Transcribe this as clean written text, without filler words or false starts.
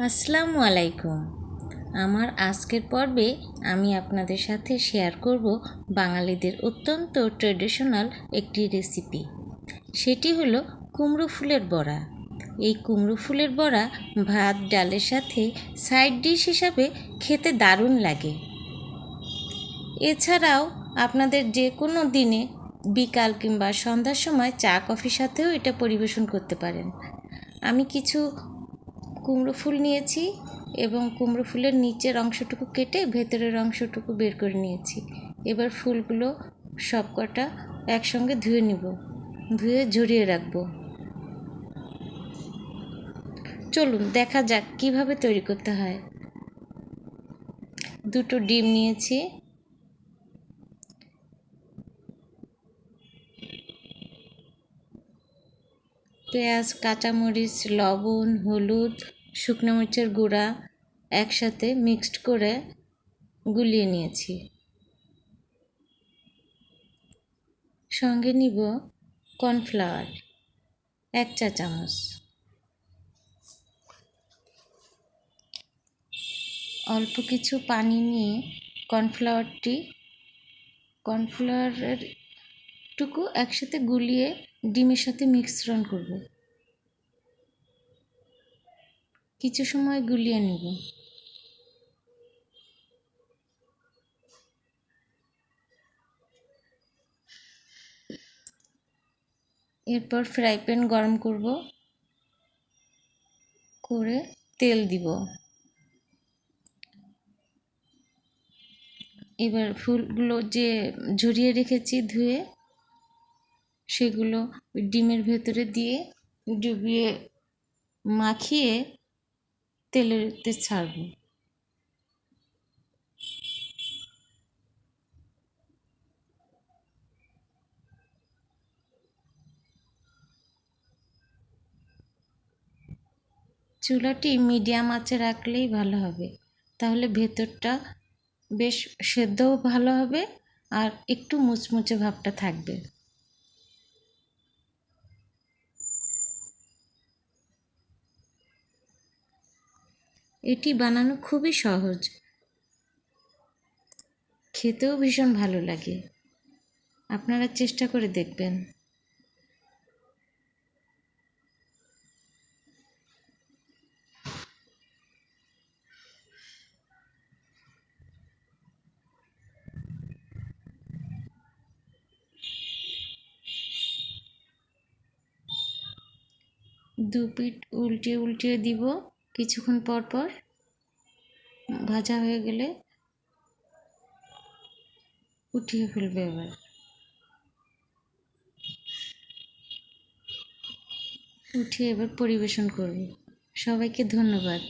আসসালামু আলাইকুম। আমার আজকের পর্বে আমি আপনাদের সাথে শেয়ার করব বাঙালিদের অত্যন্ত ট্র্যাডিশনাল একটি রেসিপি। সেটি হলো কুমড়ো ফুলের বড়া। এই কুমড়ো ফুলের বড়া ভাত ডালের সাথে সাইড ডিশ হিসাবে খেতে দারুণ লাগে। এছাড়াও আপনাদের যে কোনো দিনে বিকাল কিংবা সন্ধ্যার সময় চা কফির সাথেও এটা পরিবেশন করতে পারেন। আমি কিছু কুমড়ো ফুল নিয়েছি এবং কুমড়ো ফুলের নিচের অংশটুকু কেটে ভেতরের অংশটুকু বের করে নিয়েছি। এবার ফুলগুলো সবকটা একসঙ্গে ধুয়ে নিব, ধুয়ে ঝরিয়ে রাখবো। চলুন দেখা যাক কিভাবে তৈরি করতে হয়। দুটো ডিম নিয়েছি, পেঁয়াজ, কাঁচামরিচ, লবণ, হলুদ, শুকনো মরিচের গুঁড়া একসাথে মিক্সড করে গুলিয়ে নিয়েছি। সঙ্গে নিব কর্নফ্লাওয়ার 1 চা চামচ, অল্প কিছু পানি নিয়ে কর্নফ্লাওয়ারের টুকু একসাথে গুলিয়ে ডিমের সাথে মিশ্রণ করব। কিছু সময় গুলিয়ে নেব। এরপর ফ্রাই প্যান গরম করে তেল দিব। এবার ফুলগুলো যে ঝরিয়ে রেখেছি ধুয়ে, সেগুলো ডিমের ভেতরে দিয়ে ডুবিয়ে মাখিয়ে তেলেতে ছাড়ব। চুলাটি মিডিয়াম আঁচে রাখলেই ভালো হবে, তাহলে ভেতরটা বেশ সেদ্ধও ভালো হবে আর একটু মুচমুচে ভাবটা থাকবে। এটি বানানো খুবই সহজ, খেতেও ভীষণ ভালো লাগে। আপনারা চেষ্টা করে দেখবেন। দু পিঠ উল্টিয়ে দিব কিছুক্ষণ পর পর। ভাজা হয়ে গেলে উঠিয়ে ফেলবে। এবার পরিবেশন করব। সবাইকে ধন্যবাদ।